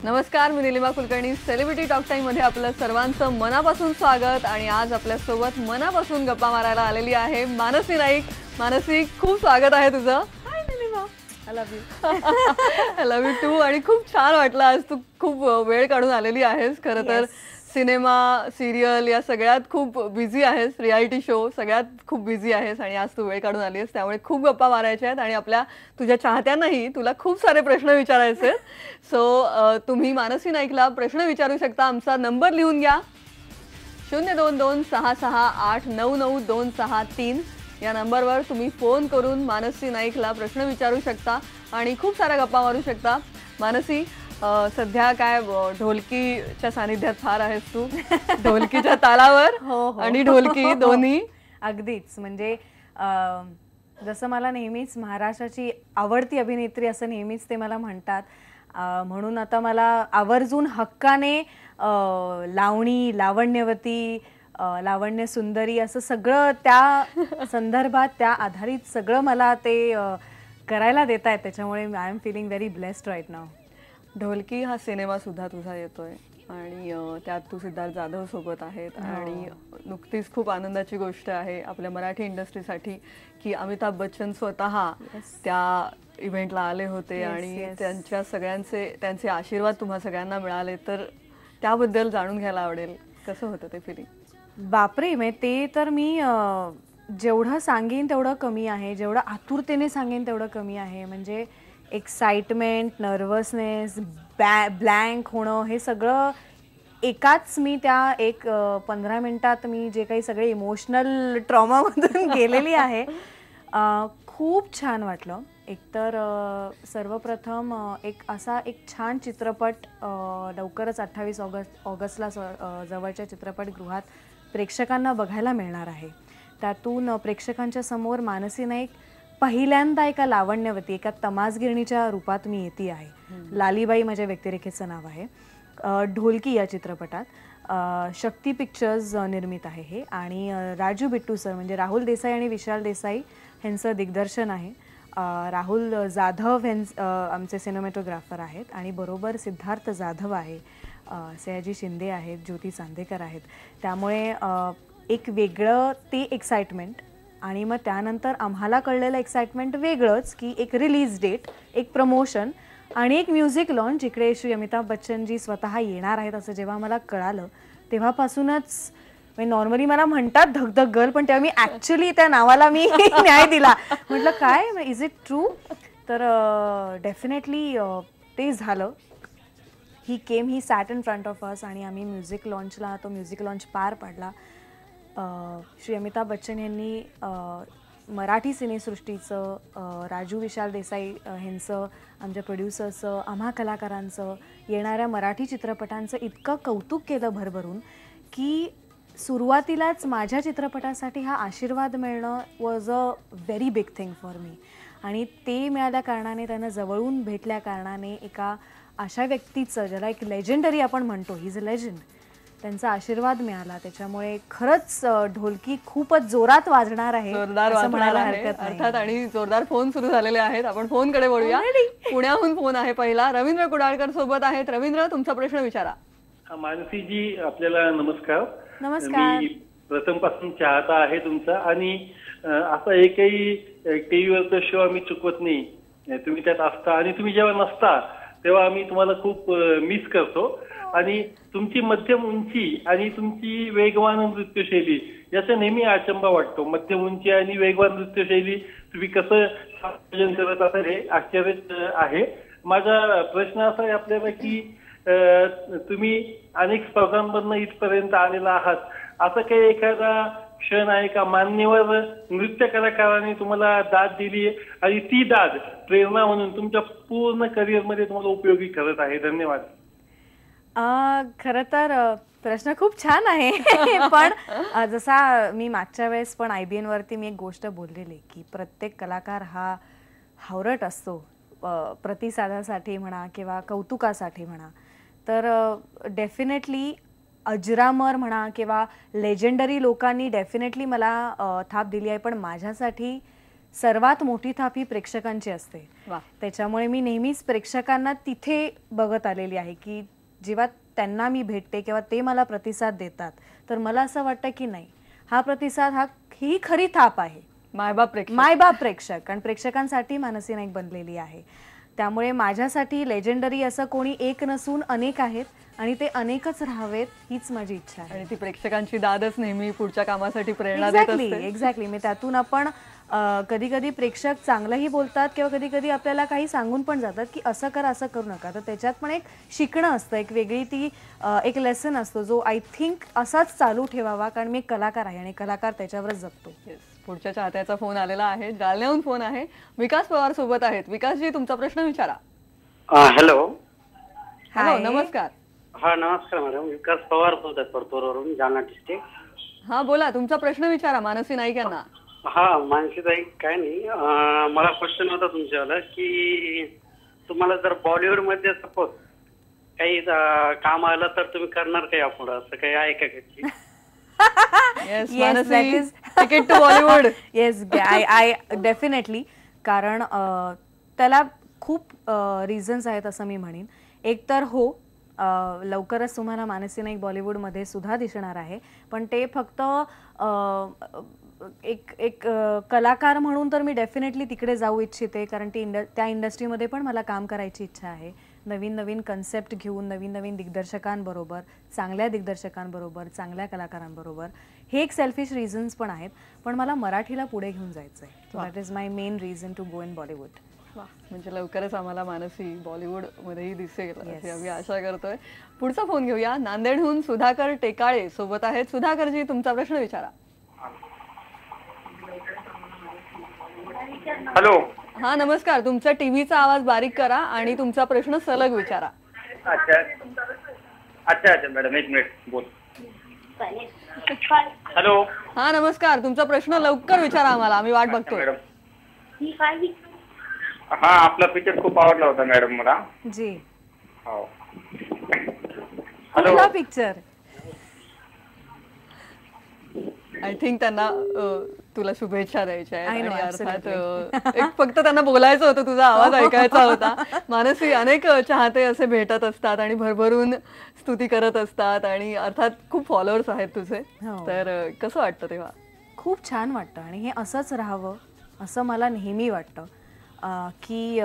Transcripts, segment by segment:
नमस्कार, मी Nilima Kulkarni. Celebrity talk time मध्ये आपलं सर्वांचं मनापासून स्वागत. आणि आज आपल्यासोबत मनापासून गप्पा मारायला आलेली आहे मानसी नाईक. मानसी, खूप स्वागत आहे तुझं. Hi Nilima, I love you. I love you too. आणि खूप छान वाटलं आज तू खूप वेळ काढून आलेली आहेस. खरं तर सिनेमा, सिरियल या सगळ्यात खूप बिझी आहेस, रियालिटी शो सगळ्यात खूप बिझी आहेस आणि आज तू वेळ काढून आली आहेस. त्यामुळे खूप गप्पा मारायच्या आहेत आणि आपल्या तुझ्या चाहत्यांनाही तुला खूप सारे प्रश्न विचारायचे आहेत. सो तुम्ही मानसी नाईकला प्रश्न विचारू शकता. आमचा नंबर लिहून घ्या, 02266899263 या नंबरवर तुम्ही फोन करून मानसी नाईकला प्रश्न विचारू शकता आणि खूप साऱ्या गप्पा मारू शकता. मानसी, सध्या काय ढोलकीच्या सानिध्यात फार आहेस तू. ढोलकीच्या तालावर आणि ढोलकी दोन्ही. अगदीच. म्हणजे जसं मला नेहमीच महाराष्ट्राची आवडती अभिनेत्री असं नेहमीच ते मला म्हणतात, म्हणून आता मला आवर्जून हक्काने लावणी, लावण्यवती, लावण्य सुंदरी असं सगळं त्या संदर्भात त्या आधारित सगळं मला ते करायला देत आहेत. त्याच्यामुळे I am feeling very blessed right now. Dholki हा सिनेमा सुद्धा तुझा येतोय आणि त्यात तू सिद्धार्थ जाधव सोबत आहेत. आणि नुकतीच खूप आनंदाची गोष्ट आहे आपल्या मराठी इंडस्ट्रीसाठी की अमिताभ बच्चन स्वतः त्या इव्हेंटला आले होते आणि त्यांच्या त्यांचे आशीर्वाद तुम्हा सगळ्यांना मिळाले. तर त्याबद्दल जाणून घ्यायला आवडेल, कसं होतं ते फिलिंग? बापरे, म्हणजे ते तर मी जेवढं सांगेन तेवढं कमी आहे, जेवढं आतुरतेने सांगेन तेवढं कमी आहे. म्हणजे एक्साइटमेंट, नर्वसनेस, ब्लँक होणं, हे सगळं एकाच मी त्या 15 मिनिटात मी जे काही सगळे इमोशनल ट्रॉमामधून गेलेली आहे. खूप छान वाटलं. एकतर सर्वप्रथम एक छान चित्रपट लवकरच 28 ऑगस्टला जवळच्या चित्रपटगृहात प्रेक्षकांना बघायला मिळणार आहे. त्यातून प्रेक्षकांच्या समोर मानसी नाईक पहिल्यांदा एका लावण्यवती, एका तमासगिरणीच्या रूपात मी येते आहे. लालीबाई माझ्या व्यक्तिरेखेचं नाव आहे. ढोलकी या चित्रपटात शक्ती पिक्चर्स निर्मित आहे हे. आणि राजू बिट्टू सर म्हणजे राहुल देसाई आणि विशाल देसाई यांचं दिग्दर्शन आहे. राहुल जाधव आमचे सिनेमॅटोग्राफर आहेत आणि बरोबर सिद्धार्थ जाधव आहे, सयाजी शिंदे आहेत, ज्योती चांदेकर आहेत. त्यामुळे एक वेगळं ते एक्साइटमेंट. आणि मग त्यानंतर आम्हाला कळलेलं एक्साइटमेंट वेगळंच की एक रिलीज डेट, एक प्रमोशन आणि एक म्युझिक लॉन्च जिकडे श्री अमिताभ बच्चनजी स्वतः येणार आहेत असं जेव्हा मला कळालं तेव्हापासूनच. नॉर्मली मला म्हणतात धगधग गर्ल, पण तेव्हा मी ॲक्च्युली त्या नावाला मी न्याय दिला. म्हटलं काय, इज इट ट्रू? तर डेफिनेटली ते झालं. He came, he sat in front of us आणि आम्ही म्युझिक लॉन्चला, तो म्युझिक लॉन्च पार पडला. श्री अमिताभ बच्चन यांनी मराठी सिनेसृष्टीचं, राजू विशाल देसाई यांचं, आमच्या प्रोड्युसर्सचं, आम्हा कलाकारांचं, येणाऱ्या मराठी चित्रपटांचं इतकं कौतुक केलं भरभरून की सुरुवातीलाच माझ्या चित्रपटासाठी हा आशीर्वाद मिळणं was a very big thing for me. आणि ते मिळाल्या कारणाने, त्यांना जवळून भेटल्या कारणाने, एका अशा व्यक्तीचं ज्याला एक लेजेंडरी आपण म्हणतो, ही इज अ लेजंड, त्यांचा आशीर्वाद मिळाला. त्याच्यामुळे खरंच ढोलकी खूपच जोरात वाजणार आहे, जोरदार म्हणायला हरकत नाही अर्थात. आणि जोरदार फोन सुरू झालेले आहेत. आपण फोनकडे वळूया. पुण्याहून फोन आहे पहिला. रवींद्र कुडाळकर सोबत आहेत. रवींद्र, तुमचा प्रश्न विचारा. मानसीजी, आपल्याला नमस्कार. नमस्कार. मी प्रथमपासून चाहता आहे तुमचा. आणि असा एकही टीव्हीवरचा शो आम्ही चुकवत नाही. तुम्ही त्यात असता आणि तुम्ही जेव्हा नसता तेव्हा आम्ही तुम्हाला खूप मिस करतो. आणि तुमची मध्यम उंची आणि तुमची वेगवान नृत्यशैली याचा नेहमी अचंबा वाटतो. मध्यम उंची आणि वेगवान नृत्यशैली तुम्ही कसं संयोजन करत असाल हे आश्चर्य आहे. माझा प्रश्न असा आहे आपल्याला की तुम्ही अनेक स्पर्धांमधनं इथपर्यंत आलेला आहात. असं काही एखादा क्षण आहे का मान्यवर नृत्य कलाकारांनी तुम्हाला दाद दिली आणि ती दाद प्रेरणा म्हणून तुमच्या पूर्ण करिअरमध्ये तुम्हाला उपयोगी करत आहे? धन्यवाद. खरं तर प्रश्न खूप छान आहे. पण जसा मी मागच्या वेळेस पण IBN वरती मी एक गोष्ट बोललेली की प्रत्येक कलाकार हा हावरट असतो, प्रतिसादासाठी म्हणा किंवा कौतुकासाठी म्हणा. तर डेफिनेटली अजरामर म्हणा किंवा लेजेंडरी लोकांनी डेफिनेटली मला थाप दिली आहे. पण माझ्यासाठी सर्वात मोठी थाप ही प्रेक्षकांची असते. वा. त्याच्यामुळे मी नेहमीच प्रेक्षकांना तिथे बघत आलेली आहे की जेव्हा त्यांना मी भेटते किंवा ते मला प्रतिसाद देतात तर मला असं वाटतं की नाही, हा प्रतिसाद ही खरी थाप आहे. मायबाप प्रेक्षक, कारण प्रेक्षकांसाठी मानसी नाईक बनलेली आहे. त्यामुळे माझ्यासाठी लेजेंडरी असं कोणी एक नसून अनेक आहेत आणि ते अनेकच राहावेत हीच माझी इच्छा आहे. आणि ती प्रेक्षकांची दादच नेहमी पुढच्या कामासाठी प्रेरणा देत असते. एक्झॅक्टली. मी त्यातून आपण कधी कधी प्रेक्षक चांगलंही बोलतात किंवा कधी कधी आपल्याला काही सांगून पण जातात की असं करा, असं करू नका. तर त्याच्यात पण एक शिकणं असतं, एक वेगळी ती एक लेसन असतो जो आय थिंक असाच चालू ठेवावा, कारण मी एक कलाकार आहे आणि कलाकार त्याच्यावरच जगतो. पुढच्या चाहत्याचा फोन आलेला आहे, जालन्याहून फोन आहे. विकास पवार सोबत आहेत. विकासजी, तुमचा प्रश्न विचारा. हॅलो. हॅलो, नमस्कार. हा, नमस्कार मॅडम. विकास पवार बोलत आहे परतूरवरून, जालना डिस्ट्रिक्ट. हा, बोला, तुमचा प्रश्न विचारा मानसी नाईक यांना. हा, मानसी ताई, काय नाही, मला क्वेश्चन होता तुमच्यावाला की तुम्हाला जर बॉलिवूड मध्ये सपोज काही काम आलं तर तुम्ही करणार का यापुढे, असं काही आहे का काही? Yes, Manasi, ticket to Bollywood. Yes, I definitely. कारण त्याला खूप रिझन्स आहेत असं मी म्हणेन. एक तर हो, लवकरच तुम्हाला मानसी नाईक बॉलिवूडमध्ये सुद्धा दिसणार आहे, पण ते फक्त एक कलाकार म्हणून तर मी डेफिनेटली तिकडे जाऊ इच्छिते, कारण त्या इंडस्ट्रीमध्ये पण मला काम करायची इच्छा आहे. नवीन नवीन कन्सेप्ट घेऊन नवीन नवीन दिग्दर्शकांबरोबर, चांगल्या दिग्दर्शकांबरोबर, चांगल्या कलाकारांबरोबर. हे एक सेल्फिश रिझन्स पण आहेत, पण मला मराठीला पुढे घेऊन जायचं आहे. That is my main reason to go in Bollywood. म्हणजे लवकरच आम्हाला मानसी बॉलिवूड मध्येही दिसेल अशी आम्ही आशा करतोय. पुढचा फोन घेऊया. नांदेडहून सुधाकर टेकाळे सोबत आहेत. सुधाकरजी, तुमचा प्रश्न विचारा. हॅलो. हा, नमस्कार. तुमचा टीव्हीचा आवाज बारीक करा आणि तुमचा प्रश्न सलग विचारा. अच्छा अच्छा अच्छा मॅडम, एक मिनिट बोल. हॅलो. हा, नमस्कार. तुमचा प्रश्न लवकर विचारा आम्हाला, आम्ही वाट बघतोय. मॅडम, हा, आपला पिक्चर खूप आवडला होता मॅडम मला. जी. हो. कुठला पिक्चर? आय थिंक त्यांना तुला शुभेच्छा द्यायच्या आहेत आणि अर्थात एक फक्त त्यांना बोलायचं होतं, तुझा आवाज ऐकायचा होता. मानसी, अनेक चाहते असे भेटत असतात आणि भरभरून स्तुती करत असतात आणि अर्थात खूप फॉलोअर्स आहेत तुझे. तर कसं वाटतं तेव्हा? खूप छान वाटतं आणि हे असंच राहावं असं मला नेहमी वाटतं की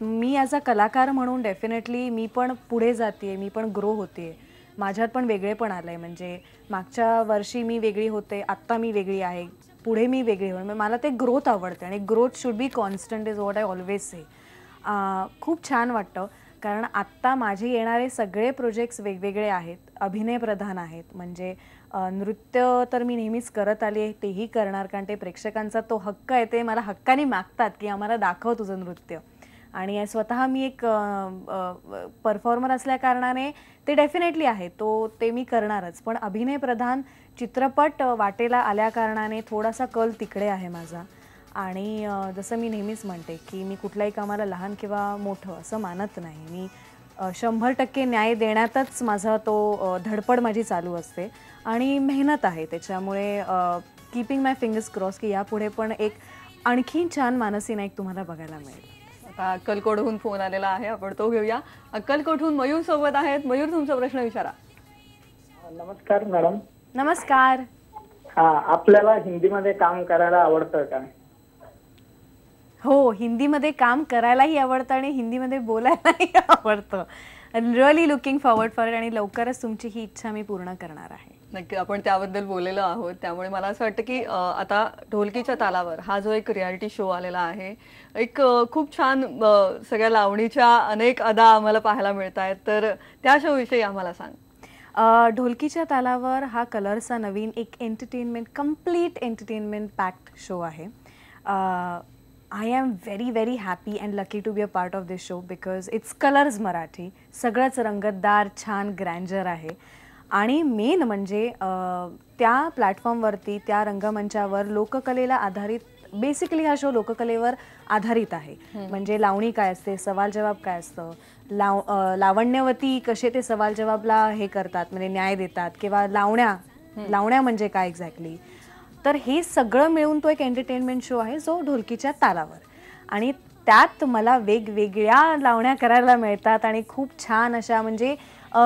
मी ॲज अ कलाकार म्हणून डेफिनेटली मी पण पुढे जाते, मी पण ग्रो होते. माझ्यात पण वेगळेपण आलंय. म्हणजे मागच्या वर्षी मी वेगळी होते, आत्ता मी वेगळी आहे, पुढे मी वेगळी होईल. मला ते ग्रोथ आवडते आणि growth should be constant is what I always say. खूप छान वाटतं, कारण आत्ता माझे येणारे सगळे प्रोजेक्ट्स वेगवेगळे आहेत, अभिनय प्रधान आहेत. म्हणजे नृत्य तर मी नेहमीच करत आली आहे, तेही करणार, कारण ते प्रेक्षकांचा तो हक्क आहे. ते मला हक्काने मागतात की आम्हाला दाखव तुझं नृत्य. आणि स्वतः मी एक परफॉर्मर असल्या कारणाने ते डेफिनेटली आहे, ते मी करणारच. पण अभिनय प्रधान चित्रपट वाटेला आल्या कारणाने थोडासा कल तिकडे आहे माझा. आणि जसं मी नेहमीच म्हणते की मी कुठल्याही कामाला लहान किंवा मोठं असं मानत नाही. मी 100% न्याय देण्यातच माझा तो धडपड माझी चालू असते आणि मेहनत आहे. त्याच्यामुळे कीपिंग माय फिंगर्स क्रॉस की यापुढे पण एक आणखीन छान मानसी नाईक तुम्हाला बघायला मिळेल. आता अक्कलकोटहून फोन आलेला आहे, आपण तो घेऊया. अक्कलकोटहून मयूर सोबत आहेत. मयूर, तुमचा प्रश्न विचारा. नमस्कार मॅडम. नमस्कार. हा, आपल्याला हिंदीमध्ये काम करायला आवडतं का? हो, हिंदीमध्ये काम करायलाही आवडतं आणि हिंदीमध्ये बोलायलाही आवडतं. Really looking forward for it आणि लवकरच तुमची ही इच्छा मी पूर्ण करणार आहे. नक्की, आपण त्याबद्दल बोललेलो आहोत. त्यामुळे मला असं वाटतं की आता ढोलकीच्या तालावर हा जो एक रियालिटी शो आलेला आहे, एक खूप छान सगळ्या लावणीच्या अनेक अदा आम्हाला पाहायला मिळत आहेत. तर त्या शो विषयी आम्हाला सांग. ढोलकीच्या तालावर हा कलर्सचा नवीन एक entertainment, complete entertainment packed show आहे. I am very very happy and lucky to be a part of this show because it's Colors Marathi. सगळंच रंगतदार, छान ग्रँजर आहे. आणि मेन म्हणजे त्या प्लॅटफॉर्मवरती, त्या रंगमंचावर लोककलेला आधारित, बेसिकली हा शो लोककलेवर आधारित आहे. म्हणजे लावणी काय असते, सवाल जवाब काय असतं, लावण्यवती कसे ते सवाल जवाबला हे करतात, म्हणजे न्याय देतात, किंवा लावण्या म्हणजे काय एक्झॅक्टली, तर हे सगळं मिळून तो एक एंटरटेनमेंट शो आहे जो ढोलकीच्या तालावर, आणि त्यात मला वेगवेगळ्या लावण्या करायला मिळतात आणि खूप छान अशा, म्हणजे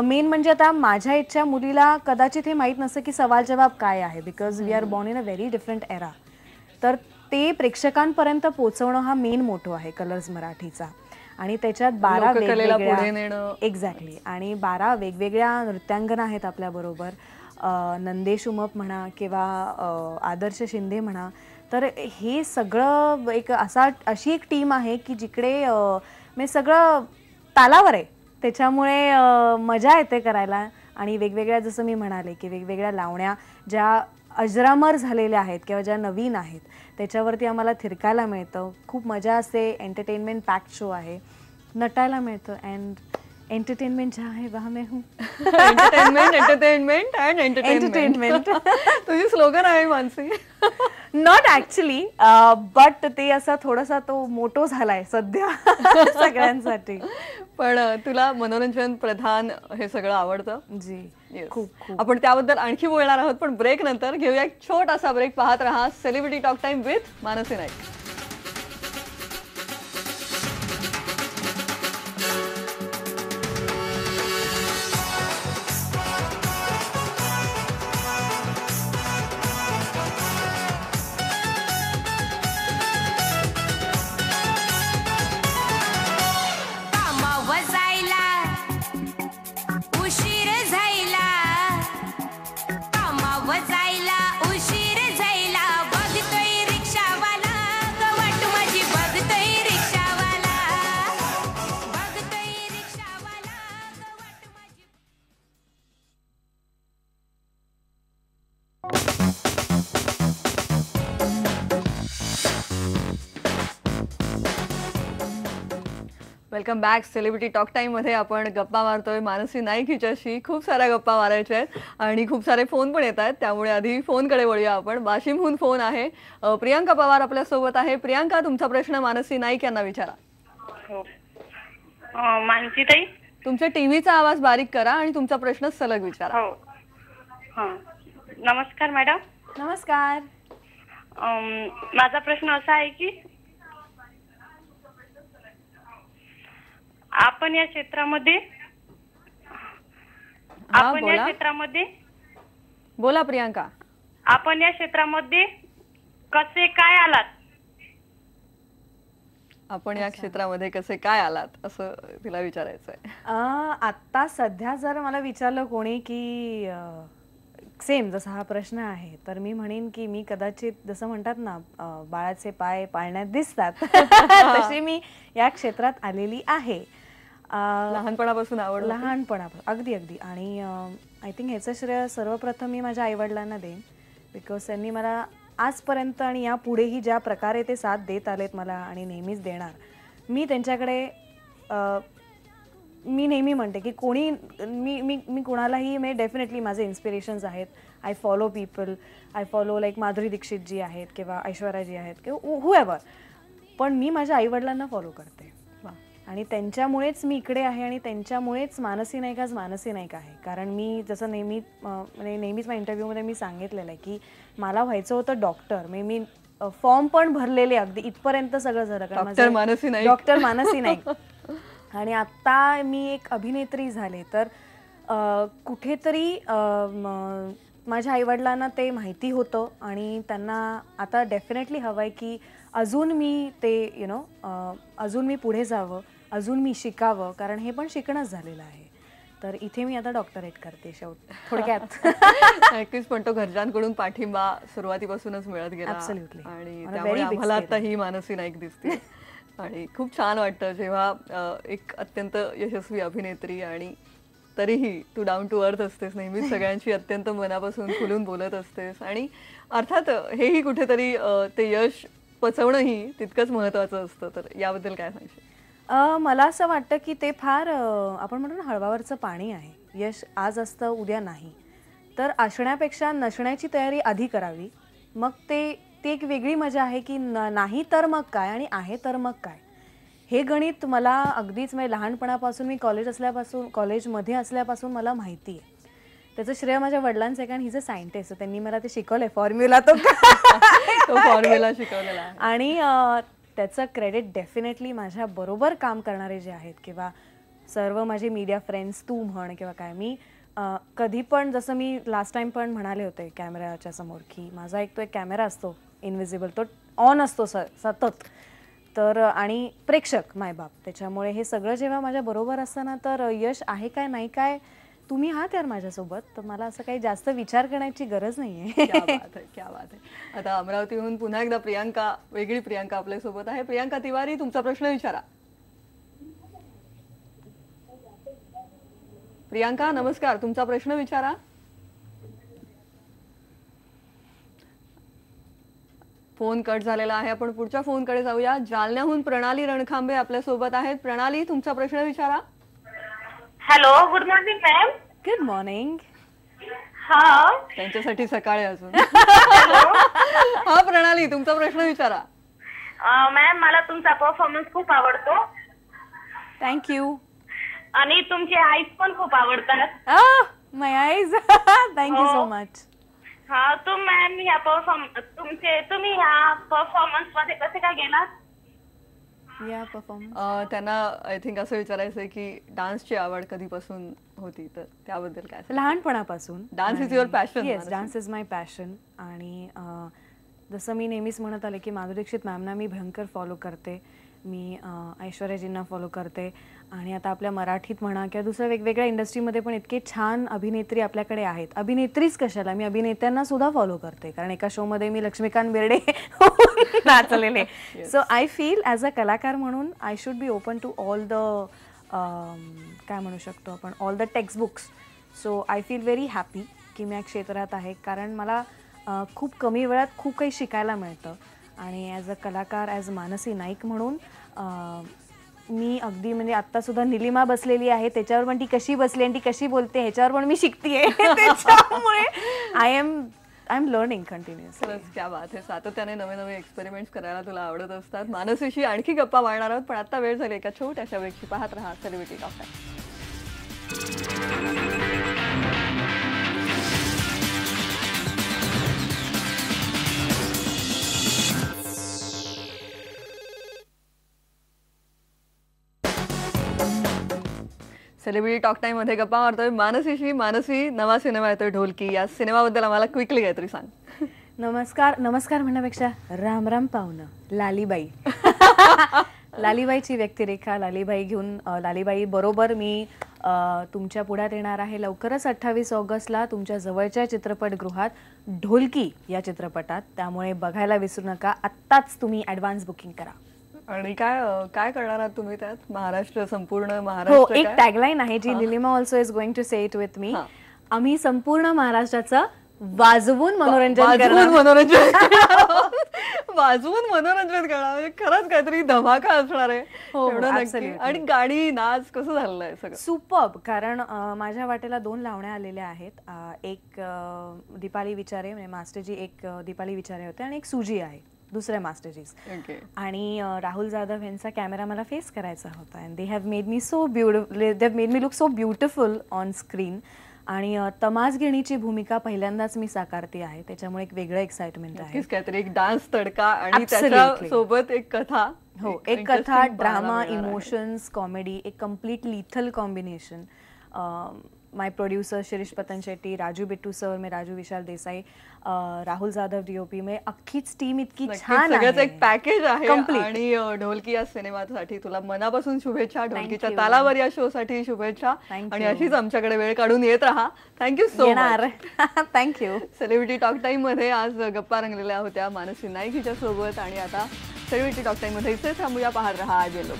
मेन म्हणजे आता माझ्या इच्छा मुलीला कदाचित हे माहीत नसतं की सवाल जवाब काय आहे, because we are born in a very different era. तर ते प्रेक्षकांपर्यंत पोहोचवणं हा मेन मोटो आहे कलर्स मराठीचा. आणि त्याच्यात 12 वेगवेगळ्या एक्झॅक्टली आणि 12 वेगवेगळ्या नृत्यांगना आहेत आपल्याबरोबर. नंदेश उमप म्हणा किंवा आदर्श शिंदे म्हणा. तर हे सगळं एक अशी एक टीम आहे की जिकडे म्हणजे सगळं तालावर आहे, त्याच्यामुळे मजा येते करायला. आणि वेगवेगळ्या, जसं मी म्हणाले की वेगवेगळ्या लावण्या ज्या अजरामर झालेल्या आहेत किंवा ज्या नवीन आहेत त्याच्यावरती आम्हाला थिरकायला मिळतं. खूप मजा असते. एंटरटेनमेंट पॅक्ड शो आहे. नटायला मिळतं अँड एंटरटेनमेंट जहाँ है वहाँ मैं हूँ. एंटरटेनमेंट अँड एंटरटेनमेंट तुझी स्लोगन आहे मानसी. नॉट ॲक्च्युली, बट ते असा थोडासा तो मोटो झालाय सध्या सगळ्यांसाठी. पण तुला मनोरंजन प्रधान हे सगळं आवडतं. जी खूप. आपण त्याबद्दल आणखी बोलणार आहोत, पण ब्रेक नंतर घेऊया एक छोटासा ब्रेक. पाहत रहा celebrity talk time with Mansi Naik. Welcome back. Celebrity talk time मध्ये आपण गप्पा मारतोय मानसी नाईक हिच्याशी. खूप साऱ्या गप्पा मारायच्या आहेत आणि खूप सारे फोन पण येत आहेत, त्यामुळे आधी फोनकडे वळूया आपण. वाशिमहून फोन आहे. प्रियांका पवार आपल्या सोबत आहे. प्रियांका, तुमचा प्रश्न मानसी नाईक यांना विचारा. मानसी ताई, तुमच्या टीव्हीचा आवाज बारीक करा आणि तुमचा प्रश्न सलग विचारा. नमस्कार मॅडम. नमस्कार. माझा प्रश्न असा आहे की आपण या क्षेत्रामध्ये बोला प्रियांका, आपण या क्षेत्रामध्ये कसे काय आलात? आपण या क्षेत्रामध्ये कसे काय आलात असं तिला विचारायचंय. आता सध्या जर मला विचारलं कोणी की सेम जसा हा प्रश्न आहे, तर मी म्हणेन की मी कदाचित जसं म्हणतात ना बाळाचे पाय पाळण्यात दिसतात तशी मी या क्षेत्रात आलेली आहे. लहानपणापासून आवड? लहानपणापासून, अगदी अगदी. आणि आय थिंक ह्याचं श्रेय सर्वप्रथम मी माझ्या आईवडिलांना देईन, बिकॉज त्यांनी मला आजपर्यंत आणि यापुढेही ज्या प्रकारे ते साथ देत आलेत मला आणि नेहमीच देणार. मी त्यांच्याकडे मी नेहमी म्हणते की कोणी मी कोणालाही म्हणजे डेफिनेटली माझे इन्स्पिरेशन्स आहेत. I follow people, I follow like Madhuri Dixit ji आहेत किंवा ऐश्वर्या जी आहेत किंवा हुएव्हर, पण मी माझ्या आईवडिलांना फॉलो करते आणि त्यांच्यामुळेच मी इकडे आहे आणि त्यांच्यामुळेच मानसी नाईक आज मानसी नाईक आहे. कारण मी जसं नेहमीच माझ्या इंटरव्ह्यूमध्ये मी सांगितलेलं आहे की मला व्हायचं होतं डॉक्टर. मी फॉर्म पण भरलेले अगदी इथपर्यंत सगळं झालं कारण डॉक्टर मानसी नाईक आणि आत्ता मी एक अभिनेत्री झाले. तर कुठेतरी माझ्या आईवडिलांना ते माहिती होतं आणि त्यांना आता डेफिनेटली हवं आहे की अजून मी ते अजून मी पुढे जावं, अजून मी शिकावं, कारण हे पण शिकणंच झालेलं आहे. तर इथे मी आता डॉक्टरेट करते शेवट थोडक्यात. नक्कीच, पण तो घरच्यांकडून पाठिंबा सुरुवातीपासूनच मिळत गेला आणि त्यामुळे आम्हाला आता ही मानसी नाईक दिसते आणि खूप छान वाटतं जेव्हा एक अत्यंत यशस्वी अभिनेत्री आणि तरीही तू डाऊन टू अर्थ असतेस, नेहमीच सगळ्यांची अत्यंत मनापासून खुलून बोलत असतेस आणि अर्थात हेही कुठेतरी ते यश पचवणंही तितकंच महत्त्वाचं असतं. तर याबद्दल काय सांगशील? मला असं वाटतं की ते फार आपण म्हणतो ना हळवावरचं पाणी आहे. यश आज असतं उद्या नाही, तर असण्यापेक्षा नसण्याची तयारी आधी करावी. मग ते एक वेगळी मजा आहे की नाही तर मग काय आणि आहे तर मग काय. हे गणित मला अगदीच लहानपणापासून मी कॉलेजमध्ये असल्यापासून मला माहिती आहे त्याचं श्रेय माझ्या वडिलांचं आहे, कारण ही इज अ सायंटिस्ट, त्यांनी मला ते शिकवलंय फॉर्म्युला तो फॉर्म्युला शिकवलेला आहे. आणि त्याचं क्रेडिट डेफिनेटली माझ्या बरोबर काम करणारे जे आहेत किंवा सर्व माझे मीडिया फ्रेंड्स, तू म्हण किंवा काय, मी कधी पण, जसं मी लास्ट टाइम पण म्हणाले होते कॅमेऱ्याच्या समोर, की माझा एक तो एक कॅमेरा असतो इनविजिबल, तो ऑन असतो सतत. तर आणि प्रेक्षक मायबाप, त्याच्यामुळे हे सगळं जेव्हा माझ्या बरोबर असताना, तर यश आहे काय नाही काय तुम्ही आहात यार माझ्यासोबत, तर मला असं काही जास्त विचार करण्याची गरज नाहीये. क्या बात आहे, क्या बात आहे. आता अमरावतीहून पुन्हा एकदा प्रियांका, वेगळी प्रियांका आपल्यासोबत आहे. प्रियांका तिवारी, तुमचा प्रश्न विचारा. प्रियांका नमस्कार, तुमचा प्रश्न विचारा. फोन कट झालेला आहे. आपण पुढच्या फोनकडे जाऊया. जालन्याहून प्रणाली रणखांबे आपल्यासोबत आहेत. प्रणाली, तुमचा प्रश्न विचारा. Hello, good morning ma'am. Good morning. हा, त्यांच्यासाठी सकाळी अजून. हा प्रणाली, तुमचा प्रश्न विचारा. मॅम मला तुमचा परफॉर्मन्स खूप आवडतो थँक्यू. आणि तुमचे आईज पण खूप आवडतात. माय आईज. Thank you so much. हा, मॅम तुम्ही ह्या परफॉर्मन्स मध्ये कसे काय गेलात? या परफॉर्मन्स त्यांना आय थिंक असं विचारायचं आहे की डान्सची आवड कधीपासून होती, तर त्याबद्दल काय? लहानपणापासून. Dance is your passion. Yes, dance is my passion. आणि जसं मी नेहमीच म्हणत आले की माधुरी दीक्षित मॅमना मी भयंकर फॉलो करते, मी ऐश्वर्याजींना फॉलो करते, आणि आता आपल्या मराठीत म्हणा किंवा दुसऱ्या वेगवेगळ्या इंडस्ट्रीमध्ये पण इतके छान अभिनेत्री आपल्याकडे आहेत. अभिनेत्रीच कशाला, मी अभिनेत्यांना सुद्धा फॉलो करते, कारण एका शोमध्ये मी लक्ष्मीकांत बेर्डे नाचलेले. So I feel as a कलाकार म्हणून I should be open to all the काय म्हणू शकतो आपण, all the text books. So I feel very happy की मी या क्षेत्रात आहे, कारण मला खूप कमी वेळात खूप काही शिकायला मिळतं. आणि ॲज अ कलाकार, ॲज मानसी नाईक म्हणून मी अगदी म्हणजे आत्तासुद्धा निलिमा बसलेली आहे, त्याच्यावर पण ती कशी बसली आणि ती कशी बोलते ह्याच्यावर पण मी शिकतेय. त्याच्यामुळे आय एम लर्निंग कंटिन्युअसली. क्या बात आहे. सातत्याने नवे नवे एक्सपेरिमेंट्स करायला तुला आवडत असतात. मानसीशी आणखी गप्पा मारणार आहोत, पण आता वेळ झाली एका छोट्याशा ब्रेकची. पाहत रहा celebrity talk time. Celebrity talk time मध्ये गप्पा मारतोय मानसीशी. मानसी, नवा सिनेमा येतोय ढोलकी, या सिनेमाबद्दल आम्हाला क्विकली काहीतरी सांग. नमस्कार. नमस्कार म्हणण्यापेक्षा राम राम पाहुणं. लालीबाई. लालीबाईची व्यक्तिरेखा, लालीबाई घेऊन, लालीबाई बरोबर मी तुमच्या पुढ्यात येणार आहे लवकरच 28 ऑगस्टला तुमच्या जवळच्या चित्रपटगृहात ढोलकी या चित्रपटात. त्यामुळे बघायला विसरू नका. आत्ताच तुम्ही ॲडव्हान्स बुकिंग करा. आणि काय काय करणार आहात तुम्ही त्यात? महाराष्ट्र, संपूर्ण हो, महाराष्ट्र. एक टॅगलाईन आहे जी Nilima also is going to say it with me. आम्ही संपूर्ण महाराष्ट्राचं वाजवून मनोरंजन वाजवून मनोरंजन करणार. म्हणजे खरंच काहीतरी धमाका असणार आहे. एवढं नक्की. आणि गाणी, नाच कसं झालेलं आहे सगळं? सुपर्ब. कारण माझ्या वाटेला 2 लावण्या आलेल्या आहेत. एक दीपाली विचारे म्हणजे मास्टरजी, एक दीपाली विचारे होते, आणि एक सुजी आहे दुसऱ्या मास्टरजीज. आणि राहुल जाधव यांचा कॅमेरा मला फेस करायचा होता. And they have made me so beautiful, they have made me look so beautiful on screen. आणि तमासगिणीची भूमिका पहिल्यांदाच मी साकारते आहे, त्याच्यामुळे एक वेगळं एक्साइटमेंट आहे. काहीतरी एक डान्स तडका आणि त्याच्यासोबत एक कथा. हो, एक कथा, ड्रामा, इमोशन्स, कॉमेडी, एक कम्प्लीट लिथल कॉम्बिनेशन. माय प्रोड्यूसर शिरीष पतन शेट्टी, राजू बिट्टू सर, मैं राजू विशाल देसाई, राहुल जाधव डीओपी में अख्खीच टीम इतकी छान आहे. एक पॅकेज आहे. आणि ढोलकी या सिनेमासाठी तुला मनापासून शुभेच्छा. ढोलकीच्या तालावर या शो साठी शुभेच्छा. आणि अशीच आमच्याकडे वेळ काढून येत राहा. Thank you so much. Thank you. Celebrity talk time मध्ये आज गप्पा रंगलेल्या होत्या मानसी नाईक हिच्या सोबत. आणि आता सेलिब्रिटी टॉक टाइम मध्ये इथे थांबूया. पाहत रहा आज येलो.